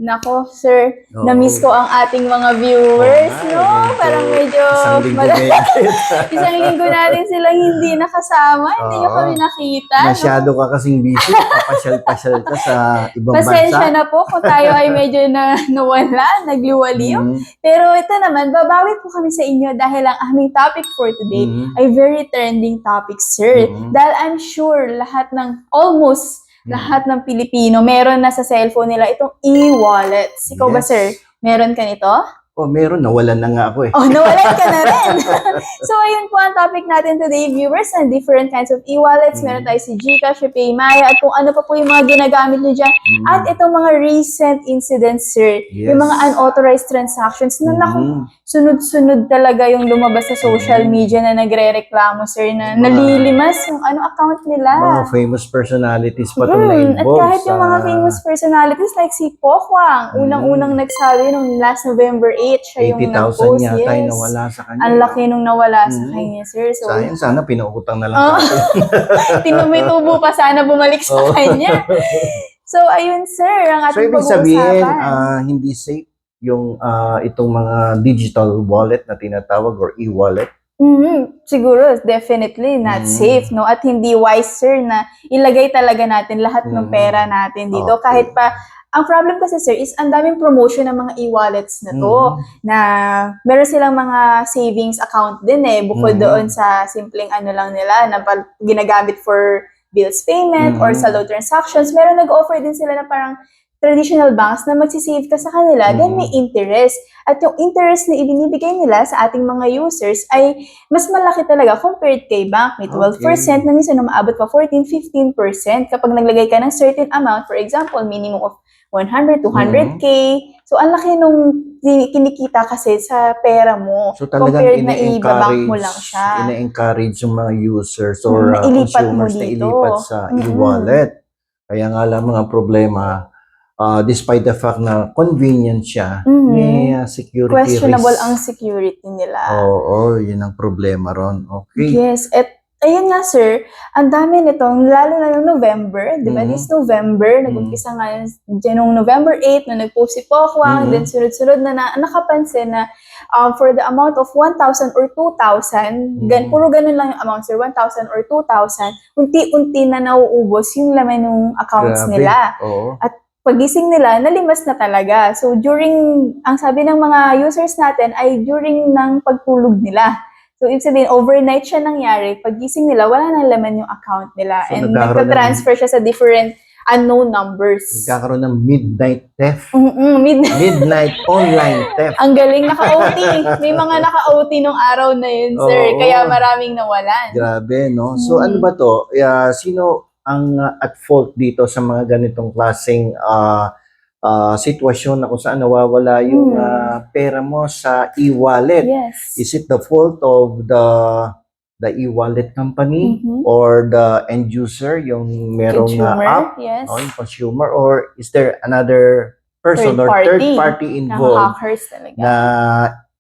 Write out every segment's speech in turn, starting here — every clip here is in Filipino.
Nako, sir, Oo. na-miss ko ang ating mga viewers, no? Parang medyo isang linggo na yan. isang linggo natin silang hindi nakasama, hindi nyo Oo. kami nakita, no? Masyado ka kasing busy, papasyal-pasyal ka sa ibang Pasensya bansa. na po kung tayo ay medyo nawala, nagliwaliw. Mhm. Pero ito naman, babawi po kami sa inyo dahil ang aming topic for today Mhm. ay very trending topic, sir. Mhm. Dahil I'm sure almost lahat ng Pilipino meron na sa cellphone nila itong e-wallets. Ikaw ba, Yes. sir? Meron ka nito? Oh, meron, nawalan na nga ako eh. Oh, nawalan ka na rin. So, ayun po ang topic natin today, viewers, and different kinds of e-wallets. Meron tayo si GCash, si PayMaya, at kung ano pa po yung mga ginagamit nyo dyan. At itong mga recent incidents, sir. Yes. Yung mga unauthorized transactions na naku, sunod-sunod talaga yung lumabas sa social media na nagre-reklamo, sir, na nalilimas yung account nila. Mga famous personalities pa itong At na-involve kahit yung mga famous personalities like si Pokwang, unang-unang nagsabi nung last November 8, siya yung 80,000 nag-post. yata yung Yes. nawala sa kanya. Ang laki nung nawala sa kanya, sir. So, Sayang, sana pinuutang na lang Oh. natin. tinumitubo pa sana bumalik sa Oo. kanya. So, ayun, sir, ang So, ating ibig sabihin, pag-uusapan. hindi safe yung itong mga digital wallet na tinatawag or e-wallet. Siguro, definitely not safe, no? At hindi wise, sir, na ilagay talaga natin lahat ng pera natin dito. Okay. Kahit pa, ang problem kasi, sir, is ang daming promotion ng mga e-wallets na to. Na meron silang mga savings account din bukod doon sa simpleng lang nila na ginagamit for bills payment or sa low transactions. Meron nag-offer din sila na parang traditional banks na magsisave ka sa kanila, then may interest. At yung interest na ibinibigay nila sa ating mga users ay mas malaki talaga compared kay bank. May 12% na minsan umaabot pa 14-15% kapag naglagay ka ng certain amount, for example, minimum of 100, 200K. So, ang laki nung kinikita kasi sa pera mo. So talagang compared na i-bank mo lang siya. ina-encourage yung mga users or Ilipat mo consumers na dito. ilipat sa e-wallet. Kaya nga lang mga problema, despite the fact na convenient siya, may security Questionable risk. ang security nila. Oo, yun ang problema ron. Okay. Yes, at ayun nga, sir, ang dami nitong, lalo na noong November, di ba? This November, nag-umpisa nga dyan noong November 8, na nag-post si Pokwang, then sunod-sunod na nakapansin na for the amount of 1,000 or 2,000, puro ganun lang yung amount, sir, 1,000 or 2,000, unti-unti na nauubos yung laman ng accounts nila. Oo. At pagising nila, nalimas na talaga. So, ang sabi ng mga users natin ay during ng pagtulog nila. So, ibig sabihin, overnight siya nangyari. Pagising nila, wala nang laman yung account nila. So, and nagkakaroon nagka-transfer siya sa different unknown numbers. Nagkakaroon ng midnight theft. Midnight. Midnight online theft. Ang galing, naka-OT. May mga naka-OT nung araw na yun, sir. Oo. Kaya maraming nawalan. Grabe, no? So, ano ba to? Sino ang at fault dito sa mga ganitong klaseng sitwasyon na kung saan nawawala yung pera mo sa e-wallet? Yes. Is it the fault of the e-wallet company or the end user, yung merong Consumer, app, yes. o yung consumer, or is there another person Third or party. third party involved Hackers talaga. na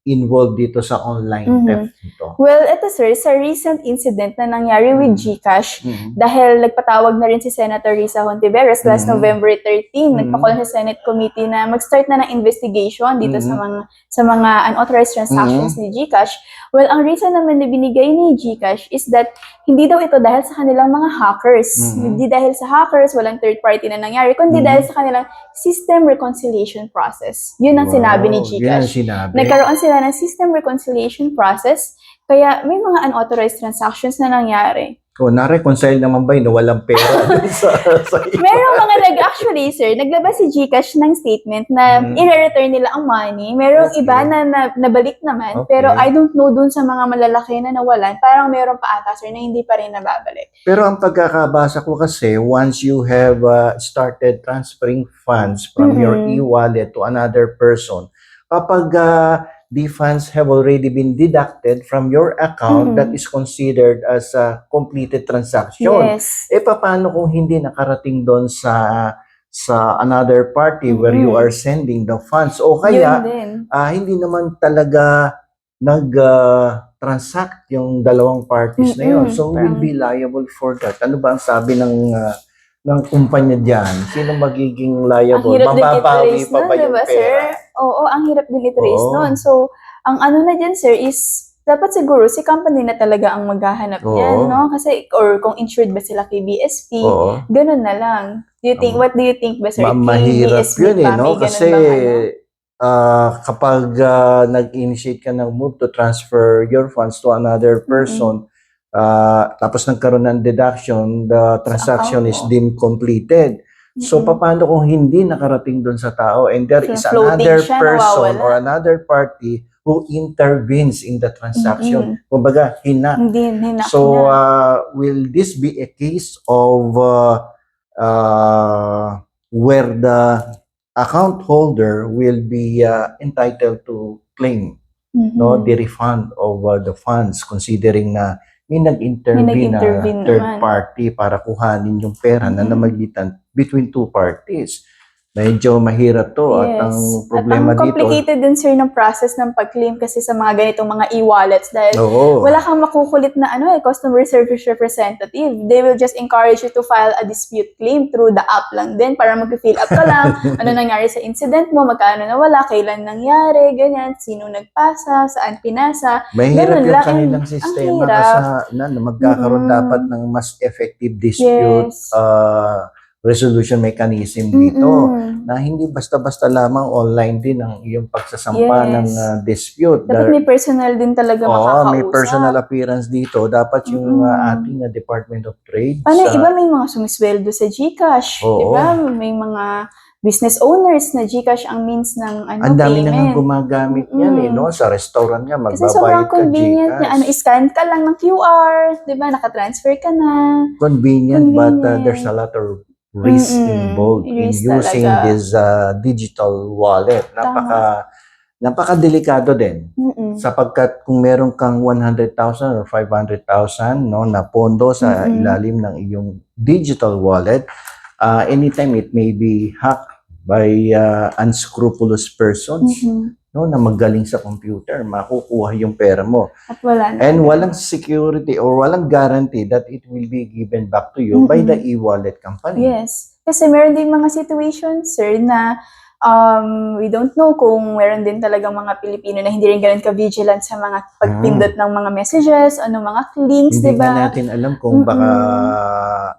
involved dito sa online theft nito? Well, ito, sir, sa recent incident na nangyari with GCash, dahil nagpatawag na rin si Senator Risa Hontiveros last November 13, nagpa-call sa Senate Committee na mag-start na ng investigation dito sa mga unauthorized transactions ni GCash. Well, ang reason naman na binigay ni GCash is that hindi daw ito dahil sa kanilang mga hackers. Hindi dahil sa hackers, walang third party na nangyari, kundi dahil sa kanilang system reconciliation process. Yun ang sinabi ni GCash. Yun ang sinabi. Nagkaroon sila ng system reconciliation process, kaya may mga unauthorized transactions na nangyari. Kung na-reconcile naman ba yun, walang pera dun sa Merong mga actually, sir, naglabas si GCash ng statement na i-return nila ang money. Merong iba na nabalik naman, pero I don't know dun sa mga malalaki na nawalan, parang meron pa ata, sir, na hindi pa rin nababalik. Pero ang pagkakabasa ko kasi, once you have started transferring funds from your e-wallet to another person, kapag the funds have already been deducted from your account, that is considered as a completed transaction. Yes. Paano kung hindi nakarating doon sa another party where you are sending the funds? O kaya, hindi naman talaga transact yung dalawang parties na yun. So, will be liable for that. Ano ba ang sabi ng ng kumpanya dyan, sino magiging Ang liable? hirap din Mababawi i-trace pa nun, ba di yung ba, sir? pera? Oo, ang hirap din i-trace Oo. nun. So, ang ano na dyan, sir, is dapat siguro si company na talaga ang maghahanap niyan, Oo. no? Kasi, or kung insured ba sila kay BSP, Oo. ganun na lang. What do you think ba, sir? Kay Mahirap BSP yun pa, no? may ganun Kasi bang ano? kapag nag-initiate ka ng move to transfer your funds to another person, tapos nagkaroon ng deduction, the transaction is account mo. deemed completed. So, paano kung hindi nakarating doon sa tao and there So, is floating another siya, person nawawala. or another party who intervenes in the transaction? Kumbaga, hinak. Hindi, hinak So, niya. will this be a case of where the account holder will be entitled to claim no the refund of the funds considering na may nag-intervene na third naman. party para kuhanin yung pera na namagitan between two parties. Medyo mahirap to at ang problema At ang dito. complicated din, sir, ng process ng pag-claim kasi sa mga ganitong mga e-wallets dahil Oo. wala kang makukulit na customer service representative. They will just encourage you to file a dispute claim through the app lang din para mag-fill up ka lang. Ano nangyari sa incident mo, magkano nawala, kailan nangyari, ganyan, sino nagpasa, saan pinasa. Mahirap Ganun yung lang. kanilang Ang sistema hirap. na magkakaroon dapat ng mas effective dispute Yes. resolution mechanism dito na hindi basta-basta lamang online din ang iyong pagsasampa ng dispute. Dapat may personal din talaga makakausap. May personal appearance dito. Dapat yung ating Department of Trade. Paano iba may mga sumisweldo sa GCash, di ba? May mga business owners na GCash ang means ng ang dami payment. na nga gumagamit yan no? Sa restaurant nga, Kasi sobrang magbabayad ka convenient niya. GCash. Scan ka lang ng QR, di ba? Nakatransfer ka na. Convenient. But there's a lot of risk involved in using this digital wallet. Napaka-delikado din. Sapagkat kung meron kang 100,000 or 500,000 no, na pondo sa ilalim ng iyong digital wallet, anytime it may be hacked by unscrupulous persons no, na magaling sa computer, makukuha yung pera mo. At wala na. And walang security or walang guarantee that it will be given back to you by the e-wallet company. Yes. Kasi meron din mga situations, sir, na we don't know kung meron din talagang mga Pilipino na hindi rin ganun ka-vigilant sa mga pagpindot ng mga messages, mga links, Hindi di ba? nga natin alam kung baka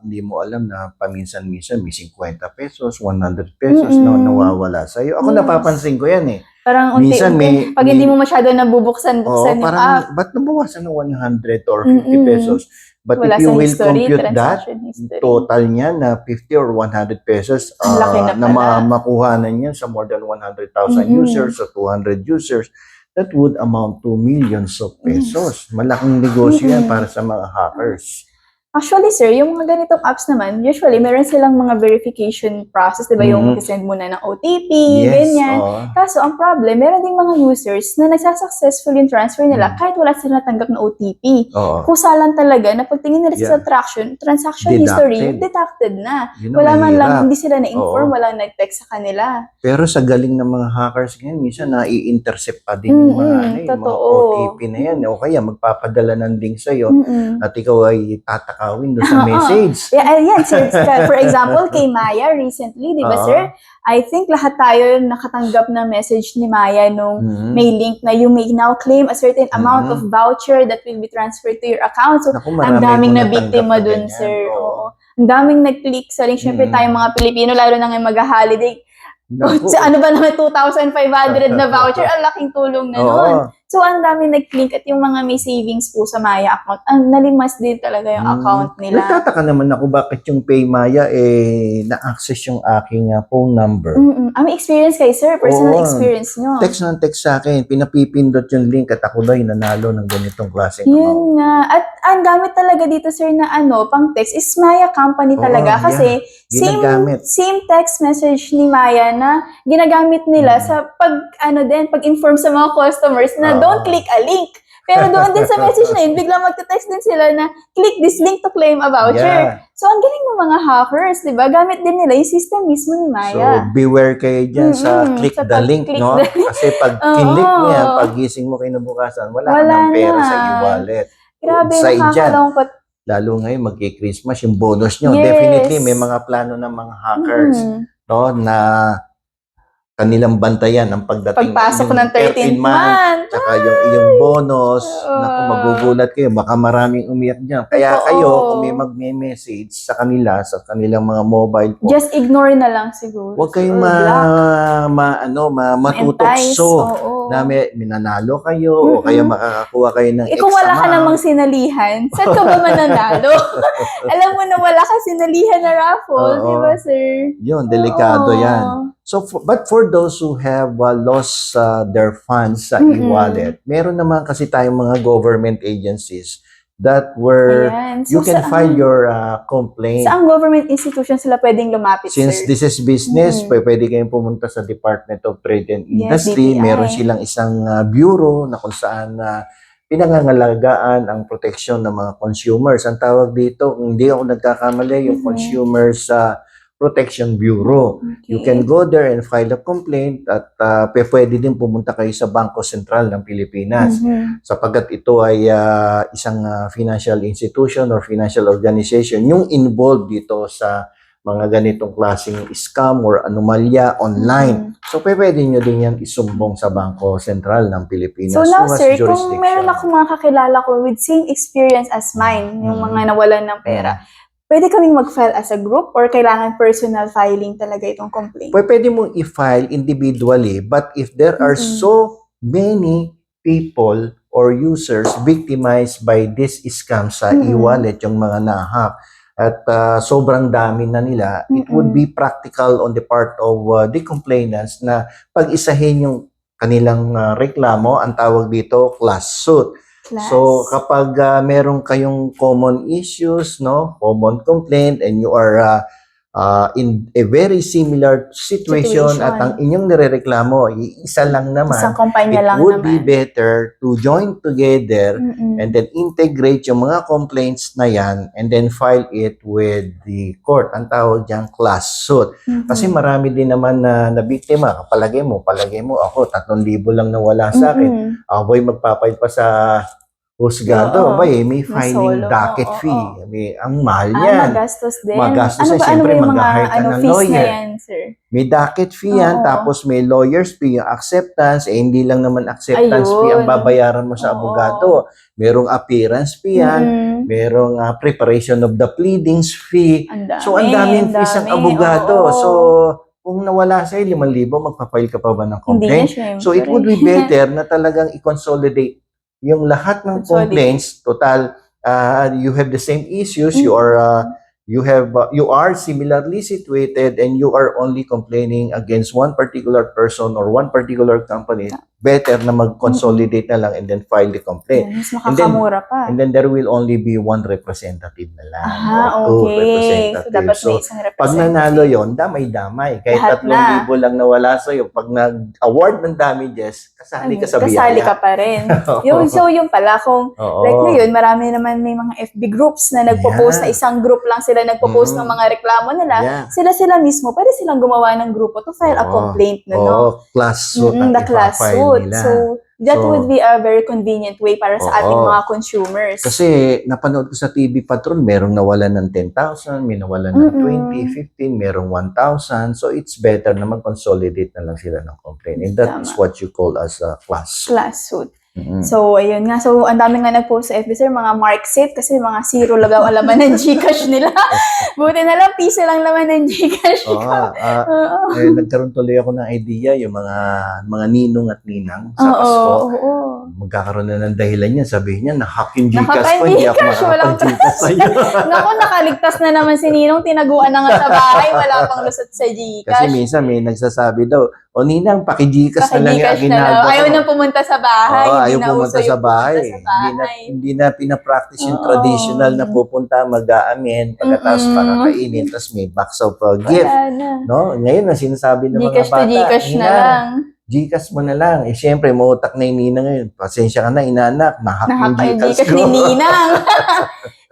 hindi mo alam na paminsan-minsan may 50 pesos, 100 pesos na nawawala sa'yo. Ako napapansin ko yan eh. Parang Minsan pag hindi mo masyado nabubuksan yung parang, app. ba't nabawasan ng 100 or 50 pesos? But Wala if you sa will history, compute that, history. total niya na 50 or 100 pesos Ang laki na pala. makuhanan niya sa more than 100,000 users or 200 users, that would amount to millions of pesos. Malaking negosyo yan para sa mga hackers. Actually, sir, yung mga ganitong apps naman, usually, meron silang mga verification process, di ba? Yung mag-send muna ng OTP, ganyan. Kaso, ang problem, meron ding mga users na nagsasuccessful yung transfer nila kahit wala sila natanggap na OTP. Kusa lang talaga na pagtingin nila sa transaction history, deducted na. Wala man lang, hindi sila na-inform, walang nag-text sa kanila. Pero sa galing ng mga hackers ngayon, minsan na-i-intercept pa din yung mga OTP na yan. O kaya magpapadala ng link sa'yo at ikaw ay tatakawin doon sa message. Yan, sir. For example, kay Maya recently, di ba, sir? I think lahat tayo nakatanggap na message ni Maya nung may link na you may now claim a certain amount of voucher that will be transferred to your account. So, ang daming na biktima dun, sir. Ang daming nag-click sa link. Siyempre, tayong mga Pilipino, lalo na ngayon mag-holiday, ano ba naman 2,500 na voucher? Ang laking tulong na nun. So, ang dami nag-link at yung mga may savings po sa Maya account, nalimas din talaga yung account nila. Nagtataka naman ako bakit yung PayMaya na-access yung aking phone number. May experience kayo, sir? Personal experience nyo? Text ng text sa akin, pinapipindot yung link at ako daw nanalo ng ganitong klaseng amount. Yun nga. At ang gamit talaga dito, sir, na pang text is Maya company talaga. Kasi same text message ni Maya na ginagamit nila sa pag-inform sa mga customers na don't click a link. Pero doon din sa message na yun, biglang magte-text din sila na click this link to claim a voucher. So, ang galing ng mga hackers, di ba? Gamit din nila yung system mismo ni Maya. So, beware kayo dyan sa click the link, no? Kasi pag kinlik niya, pag gising mo kinabukasan, wala ka ng pera sa e-wallet. Grabe, nakakalungkot. lalo ngayon magki-Christmas, yung bonus nyo. Yes. Definitely, may mga plano ng mga hackers no, na kanilang bantayan ang pagdating Pagpasok yung ng 13th month. tsaka yung iyong bonus. Oo. Naku, magugulat kayo. Baka maraming umiyak dyan. Kaya Totoo. kayo, kung may magme-message sa kanila, sa kanilang mga mobile phone, Just ignore na lang siguro. huwag kayong Entice. matutokso Oo. na may minanalo kayo o kaya makakakuha kayo ng Kung wala ka amount. namang sinalihan, saan ka ba mananalo? Alam mo na wala ka sinalihan na raffle, Oo. di ba, sir? Yun, delikado Oo. yan. So, but for those who have lost their funds sa e-wallet, meron naman kasi tayong mga government agencies that were, Ayan. you can file your complaint. Saan government institution sila pwedeng lumapit, Since sir? this is business, pwede kayong pumunta sa Department of Trade and Yes, Industry. DTI. Meron silang isang bureau na kung saan pinangangalagaan ang protection ng mga consumers. Ang tawag dito, kung hindi ako nagkakamali, yung Consumers Protection Bureau. You can go there and file a complaint at pwede din pumunta kayo sa Bangko Sentral ng Pilipinas sapagkat ito ay isang financial institution or financial organization yung involved dito sa mga ganitong klaseng scam or anomalya online. So, pwede nyo din yan isumbong sa Bangko Sentral ng Pilipinas. So now, who has sir, kung jurisdiction. meron ako mga kakilala ko with same experience as mine, yung mga nawalan ng pera, pwede kaming mag-file as a group or kailangan personal filing talaga itong complaint? Pwede mong i-file individually, but if there are so many people or users victimized by this scam sa e-wallet, yung mga nahack, at sobrang dami na nila, it would be practical on the part of the complainants na pag-isahin yung kanilang reklamo, ang tawag dito, class suit. So kapag meron kayong common issues, no, common complaint, and you are in a very similar situation at ang inyong nirereklamo, isa lang naman, isang kumpanya it lang would naman. be better to join together and then integrate yung mga complaints na yan and then file it with the court. Ang tawag dyan, class suit. Kasi marami din naman na biktima. Palagay mo ako, 3,000 lang nawala sa akin. Ako ba'y magpapail pa sa husgado? May filing docket fee. Ang mahal yan. Magastos din. Magastos ano yan. ba, Siyempre, ano ba yung mga mag-hire ka ng fees lawyer. na yan, sir? May docket fee yan, tapos may lawyer's fee, yung acceptance, hindi lang naman acceptance fee ang babayaran mo sa abogado. Merong appearance fee yan, merong preparation of the pleadings fee. So, ang daming fees ang abogado. So, kung nawala sa'yo 5,000, magpa-file ka pa ba ng complaint? Hindi na, So, it would be better na talagang i-consolidate yung lahat ng complaints. Total, you have the same issues, you are similarly situated, and you are only complaining against one particular person or one particular company. Better na mag-consolidate na lang and then file the complaint. Mas makakamura pa. And then there will only be one representative na lang. Okay. Two representatives. So, dapat may isang representative. Pag nanalo yon, damay-damay. Kahit 3,000 lang nawala sa'yo, pag nag-award ng damages, kasali ka sa biyaya. Kasali ka pa rin. So, yung pala, kung like ngayon, marami naman may mga FB groups na nagpo-post na isang group lang sila nagpo-post ng mga reklamo nila. Sila mismo, pwede silang gumawa ng grupo to file a complaint. Class suit ang the class ipafile suit. nila. So, that would be a very convenient way para sa ating mga consumers. Kasi napanood ko sa TV Patrol, merong nawalan ng 10,000, may nawalan ng 20, 15, merong 1,000. So, it's better na mag-consolidate na lang sila ng complaint. And that is what you call as a class suit. Class suit. So, ayun nga. So, ang dami nga nag-post sa FB, sir, mga mark safe kasi mga zero lang ang laman ng Gcash nila. Buti na lang, piso lang laman ng Gcash. Nagkaroon tuloy ako ng idea, yung mga ninong at ninang sa Pasko. Magkakaroon na ng dahilan yan. Sabihin niya, na-hack yung Gcash ko, hindi ako makakapag-Gcash sa'yo. Naku, nakaligtas na naman si Ninong, tinaguan na nga sa bahay, wala pang lusot sa Gcash. Kasi minsan may nagsasabi daw, Ninang, paki-Gcash na lang yung aginaldo ko. Ayaw nang pumunta sa bahay. Ayaw pumunta sa bahay. Hindi na pinapractice yung traditional na pupunta, mag-aamin, pagkatapos pakakainin, tapos may box of gift. No? Ngayon, ang sinasabi ng mga bata, Gcash na lang. Gcash mo na lang. Siyempre, mautak na yung ninang ngayon. Pasensya ka na, inanak. Nahak yung Gcash ko. Ni ninang.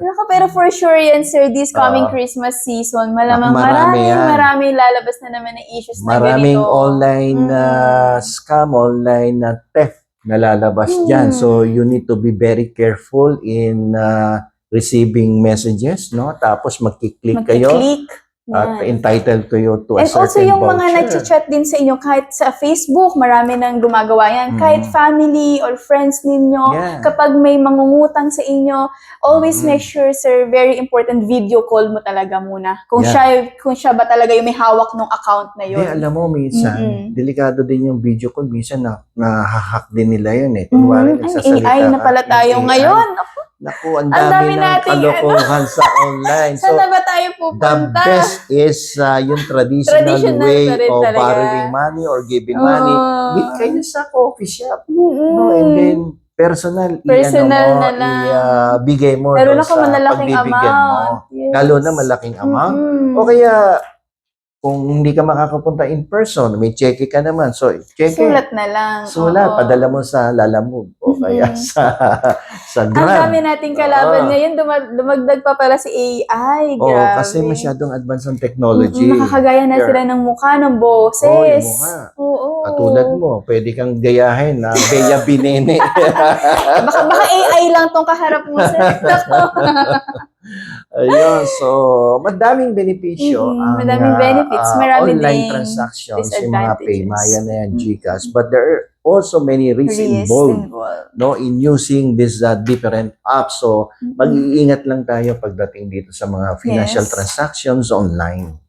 Pero for sure yan, sir, this coming Christmas season, malamang marami lalabas na naman ng issues na ganito. Maraming online scam, online theft na lalabas dyan. So, you need to be very careful in receiving messages, no? Tapos magki-click kayo Magki-click. at Yan. entitled kayo to a And also certain yung mga voucher. nag-chat din sa inyo, kahit sa Facebook, marami nang gumagawa yan. Mhm. Kahit family or friends ninyo, Yeah. kapag may mangungutang sa inyo, always Mhm. make sure, sir, very important, video call mo talaga muna. Kung Yeah. siya ba talaga yung may hawak ng account na Hindi, yun. alam mo, minsan, Mm-mm. delikado din yung video call. Minsan, nahahack din nila yun eh. Kunwari, Ay, nagsasalita AI na ka, pala tayo AI. ngayon. Naku, ang Ang dami dami ng nating, kalokohan sa online. So, Saan na ba tayo the pupunta? best is yung traditional Traditional way pa rin of talaga. borrowing money or giving money. Oo. Meet kayo sa coffee shop. Mm-mm. No? And then, personal Personal na lang. bigay mo Lalo doon na kung sa malalaking pagbibigyan mo. amount. Yes. Lalo na malaking amount. Mm-mm. O kaya, kung hindi ka makakapunta in person, may cheque ka naman. So, cheque. Sulat na lang. Sulat, Oo. padala mo sa Lalamove o kaya Mhm. sa Ang Grab. dami nating kalaban Oo. ngayon, dumagdag pa pala si AI. Oo, Grabe. kasi masyadong advanced ang technology. Nakakagaya na Yeah. sila ng mukha, ng boses. Oo, yung mukha. Oo. Katulad mo, pwede kang gayahin na Bea Binene. Baka AI lang tong kaharap mo, sir. Ayun, so madaming benepisyo ang Madaming benefits. Marami online ding transactions, yung mga disadvantages. Paymaya na yan, GCash. But there are also many risks involved, no, in using these different apps. So, mag-iingat lang tayo pagdating dito sa mga financial Yes. transactions online.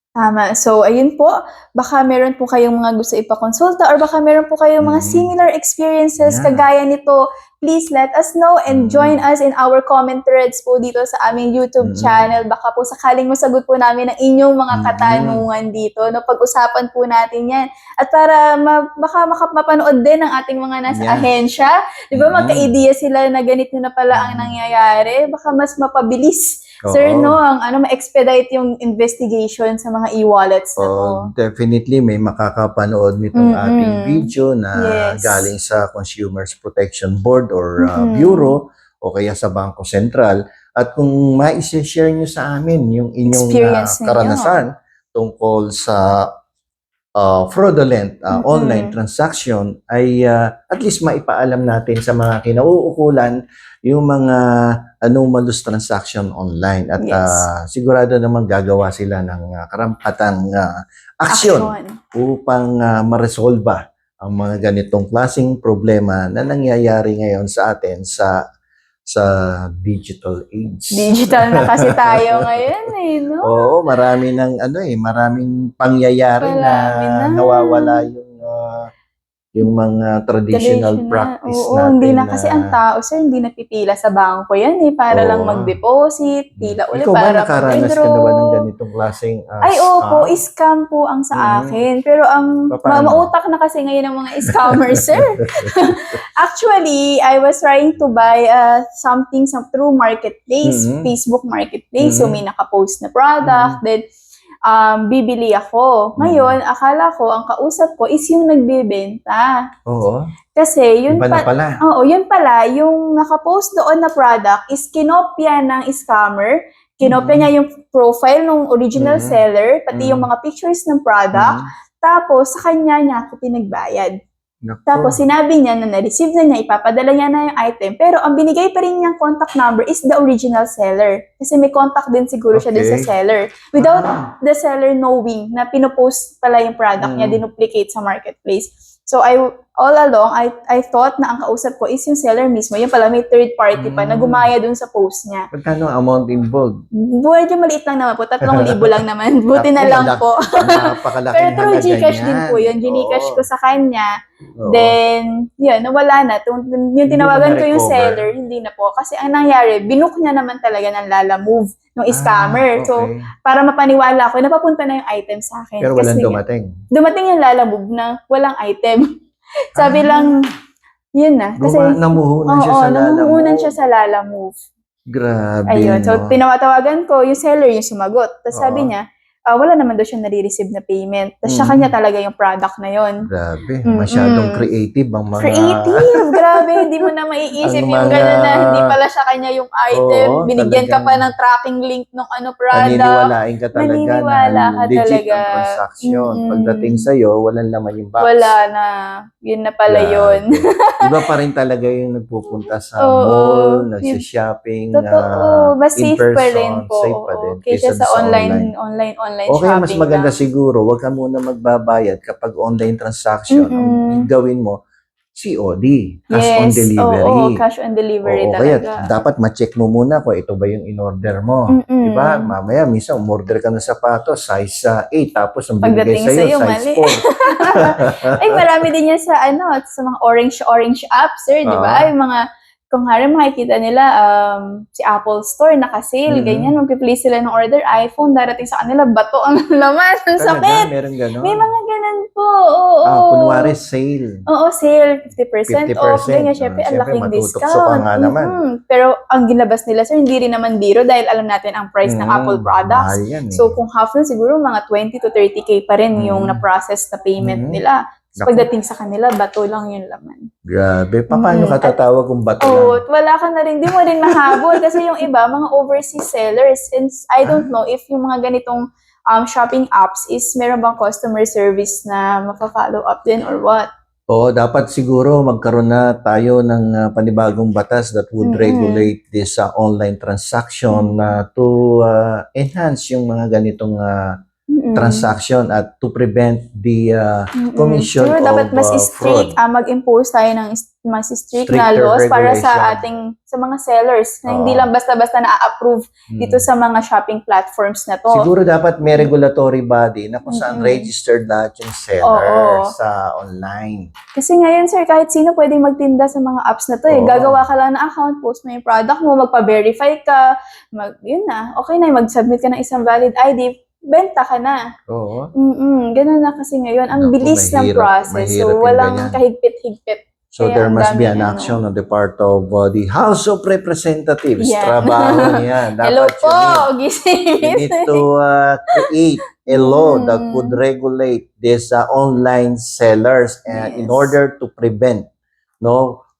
Tama. So, ayun po. Baka meron po kayong mga gusto ipakonsulta or baka meron po kayong mga similar experiences Yeah. kagaya nito. Please let us know and join us in our comment threads po dito sa aming YouTube channel. Baka po sakaling masagot po namin ang inyong mga katanungan dito. No, pag-usapan po natin yan. At para baka mapanood din ng ating mga nasa ahensya. Di ba magka-idea sila na ganito na pala ang nangyayari? Baka mas mapabilis. Sir, no, ma-expedite yung investigation sa mga e-wallets na to. Definitely may makakapanood nitong ating video na Yes. galing sa Consumers Protection Board or Bureau o kaya sa Bangko Sentral. At kung ma-share nyo sa amin yung inyong Experience ninyo. karanasan tungkol sa fraudulent online transaction ay at least maipaalam natin sa mga kinauukulan yung mga anomalous transaction online at sigurado naman gagawa sila ng karampatang aksyon upang maresolba ang mga ganitong klaseng problema na nangyayari ngayon sa atin sa digital age. Digital na kasi tayo ngayon eh, no? Oo, marami ng maraming pangyayari na nawawala yung mga traditional practice Oo, natin. hindi na kasi ang tao, sir, hindi napipila sa bangko yan eh, para lang mag-deposit, pila ulit Ikaw ba para nakaranas ka na ba ng ganitong klaseng Ay, opo, scam po ang sa akin. Pero ang mautak na kasi ngayon ng mga scammers, sir. Actually, I was trying to buy something through marketplace, Facebook marketplace. So may nakapost na product, then bibili ako. Ngayon, akala ko, ang kausap ko is yung nagbebenta. Oo. Kasi, yun pala. Oo, yun pala, yung nakapost doon na product is kinopya ng scammer. Kinopya niya yung profile ng original seller, pati yung mga pictures ng product. Tapos, sa kanya ako pinagbayad. Naku. Tapos, sinabi niya na na-receive na niya, ipapadala niya na yung item. Pero, ang binigay pa rin niyang contact number is the original seller. Kasi may contact din siguro siya din sa seller. Without the seller knowing na pinopost pala yung product niya, dinuplicate sa marketplace. So, all along, I thought na ang kausap ko is yung seller mismo. Yung pala, may third party pa na gumaya dun sa post niya. Magkano amount involved? Medyo maliit lang naman po. 3,000 lang naman. Buti na lang po. Napakalaking Pero through halaga GCash niyan. din po yun. Gcash ko sa kanya. Oo. Then, yun, nawala na. Yung tinawagan ko yung seller, hindi na po. Kasi ang nangyari, binook niya naman talaga ng Lalamove, ng scammer. Okay. So, para mapaniwala ko, napapunta na yung item sa akin. Pero walang dumating. Dumating yung Lalamove na walang item. Sabi lang, yun na. Kasi, namuhunan siya sa Lalamove. namuhunan siya sa Lalamove. Grabe. Ayun. So, tinawatawagan ko, yung seller yung sumagot. Tapos sabi niya, wala naman daw siya nare-receive na payment. Tapos sa Mm. kanya talaga yung product na yon. Grabe, Mm-mm. masyadong creative ang mga... Creative! Grabe, hindi mo na maiisip Ang yung mga- gano'n na hindi pala siya kanya yung item. Oo, Binigyan ka pa talagang- ng tracking link ng product. Paniniwalain ka talaga Maniniwala na ka legit talaga. ang transaction. Mm-mm. Pagdating sa'yo, walang laman yung box. Wala na. Yun na pala yun. Grabe. Iba pa rin talaga yung nagpupunta sa Oo. mall, nagsishopping, Totoo. Mas in safe pa person, rin po. safe pa Oo. din Kaysa kaysa sa online. online Okay, shopping mas maganda lang. siguro, wag ka muna magbabayad kapag online transaction. Ang gawin mo, COD, cash on delivery. Oo, cash on delivery Oo, kaya talaga. dapat ma-check mo muna kung ito ba yung in-order mo. Mm-mm. Diba? Mamaya, minsan, umorder ka ng sapatos, size 8, tapos ang Pagdating binigay sa'yo, sa'yo, size mali. 4. Ay, marami din yan sa sa mga orange apps, sir, di ba? Yung mga, kung harap makikita nila, si Apple Store, naka-sale, ganyan, magpi-place sila ng order, iPhone, darating sa kanila, bato ang laman, ang sakit. Meron gano'n? May mga ganun po, oo. Kunwari, sale. Oo, sale, 50% off, 50%. ganyan, syempre, ang Syempre, laking matutukso discount. ka nga naman. Pero ang ginabas nila, sir, hindi rin naman biro dahil alam natin ang price ng Apple products. Mahal yan eh. So, kung half nun, siguro mga 20 to 30K pa rin yung na-process na payment nila. So, pagdating sa kanila, bato lang yung laman. Grabe. Paano ka tatawag kung bato lang? Wala ka na rin. Di mo rin mahabol. Kasi yung iba, mga overseas sellers. Since I don't know if yung mga ganitong shopping apps is meron bang customer service na mapa-follow up din or what? Oo, dapat siguro magkaroon na tayo ng panibagong batas that would regulate this online transaction to enhance yung mga ganitong transaction at to prevent the commission Siguro dapat of mas strict, fraud. mag-impose tayo ng mas strict na Stricter laws para regulation. sa mga sellers na hindi lang basta-basta na-approve dito sa mga shopping platforms na to. Siguro dapat may regulatory body na kung saan registered lahat yung seller sa online. Kasi ngayon, sir, kahit sino pwedeng magtinda sa mga apps na to. Gagawa ka lang ng account, post mo yung product mo, magpa-verify ka, yun na, okay na, mag-submit ka ng isang valid ID, benta ka na. Oo. Ganun na kasi ngayon. Ang Naku, bilis ng process. mahirap So, yung walang ganyan. kahigpit-higpit. So Kaya there ang must be daming an action on the part of the House of Representatives. Yan. Trabaho niya. Dapat Hello po, you gising. need to create a law that would regulate these online sellers and in order to prevent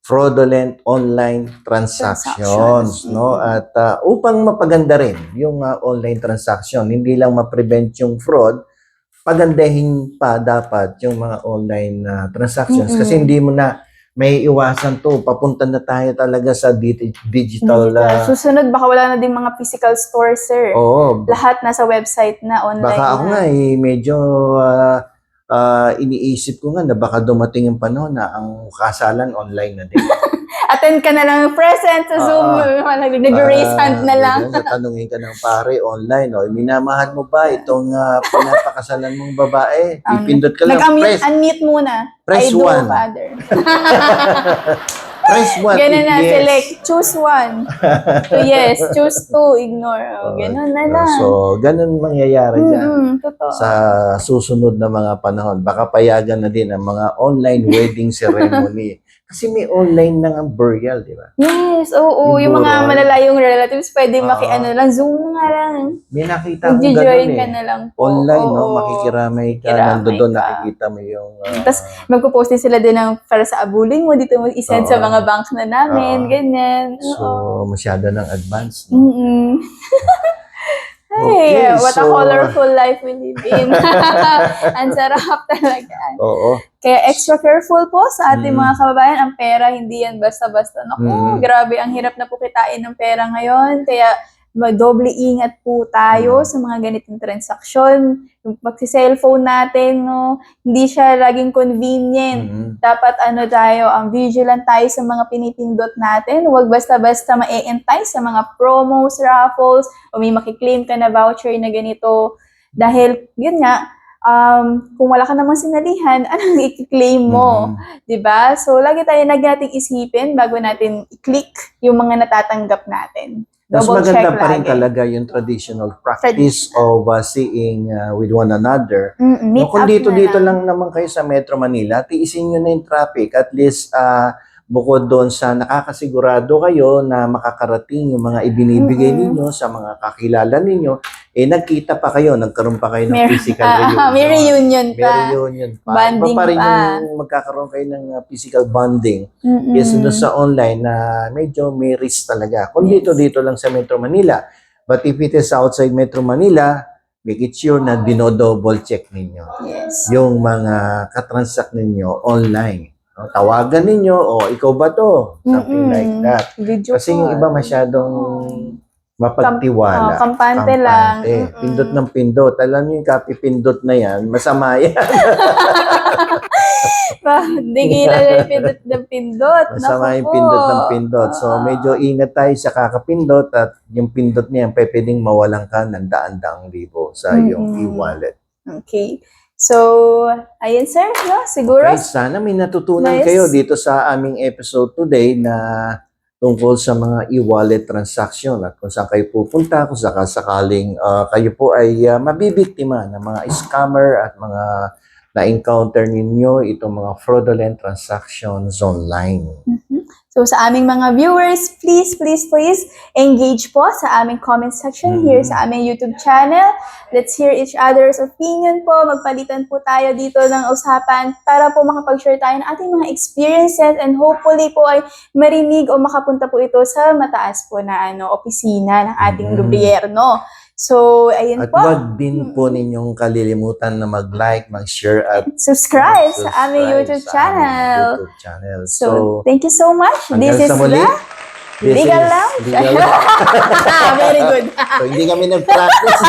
fraudulent online transactions, at upang mapaganda rin yung online transaction, hindi lang ma-prevent yung fraud, pagandahin pa dapat yung mga online transactions kasi hindi mo na may iwasan to. Papunta na tayo talaga sa digital. Susunod, baka wala na din mga physical stores, sir. Oo. Lahat nasa website na, online Baka ako na. nga medyo iniisip ko nga na baka dumating yung panahon na ang kasalan online na din. Attend ka na lang present sa Zoom. Nag-raise hand na lang. Tatanungin ka ng pare online. Minamahal mo ba itong pinapakasalan mong babae? Ipindot ka lang. Unmute muna. Press I do, 1. Father. Press 1 Ganun na, yes. select. Choose 1. So yes, choose 2. Ignore. Ganun na lang. So, ganun mangyayari dyan. Totoo. Sa susunod na mga panahon. Baka payagan na din ang mga online wedding ceremony. Kasi may online na ang burial, di ba? Yes, oo. Yung mga malalayong relatives, pwede lang. Zoom na nga lang. May nakita akong Mag-join ganun ka na lang po. Online, makikiramay ka. Nandoon nakikita mo yung... Tapos, magpo-post din sila din ng para sa abuling mo. Dito mo isend sa mga banks na namin. Ganyan. So, masyado ng advance. Hey, what a colorful life we live in. Ang sarap talaga. Oo. Kaya extra careful po sa ating mga kababayan. Ang pera, hindi yan basta-basta. Naku, grabe, ang hirap na po kitain ng pera ngayon. Kaya doble ingat po tayo sa mga ganitong transaksyon. Yung pagsi-cellphone natin, hindi siya laging convenient. Dapat vigilant tayo sa mga pinipindot natin. Huwag basta-basta ma-e-entice sa mga promos, raffles, o may makiklaim ka na voucher na ganito. Dahil, yun nga, kung wala ka namang sinalihan, anong i-claim mo? Diba? So, lagi tayo nating isipin bago natin i-click yung mga natatanggap natin. Mas Double check maganda pa rin lagi. talaga yung traditional practice of seeing with one another. Meet Kung up dito lang naman kayo sa Metro Manila, tiisin nyo na yung traffic. At least, bukod doon sa nakakasigurado kayo na makakarating yung mga ibinibigay ninyo sa mga kakilala ninyo, nagkita pa kayo, nagkaroon pa kayo ng physical reunion. May reunion May pa. reunion pa. Bonding Iba pa rin pa. yung magkakaroon kayo ng physical bonding. Mm-mm. Yes, doon sa online na medyo may risk talaga. Kung Yes. dito lang sa Metro Manila. But if it is outside Metro Manila, make it sure na dino-double check ninyo Yes. yung mga katransact ninyo online. No, tawagan ninyo, ikaw ba to? Something like that. Video Kasi yung call. iba masyadong mapagtiwala. Kampante lang. Kampante. Pindot ng pindot. Alam niyo yung copy pindot na yan, masama yan. Hindi kailan pindot ng pindot. Masama Naku yung po. pindot ng pindot. So, medyo ingat tayo sa kakapindot at yung pindot niyan, pwedeng mawalan ka ng daan-daang libo sa iyong e-wallet. Okay. So, ayun sir, no? Siguro. Okay, sana may natutunan Nice. kayo dito sa aming episode today na tungkol sa mga e-wallet transaction at kung saan kayo pupunta, kung sakaling kayo po ay mabibiktima ng mga scammer at mga na-encounter ninyo itong mga fraudulent transactions online. So, sa aming mga viewers, please engage po sa aming comment section here sa aming YouTube channel. Let's hear each other's opinion po. Magpalitan po tayo dito ng usapan para po makapag-share tayo ng ating mga experiences and hopefully po ay marinig o makapunta po ito sa mataas po na opisina ng ating gobyerno. So, ayun At po. wag din po ninyong kalilimutan na mag-like, mag-share at Subscribe sa aming YouTube sa aming channel. YouTube channel. So, thank you so much. hanggang This is sa muli, the this Legal is Lounge. Legal Lounge. Very good. So, hindi kami nag-practice.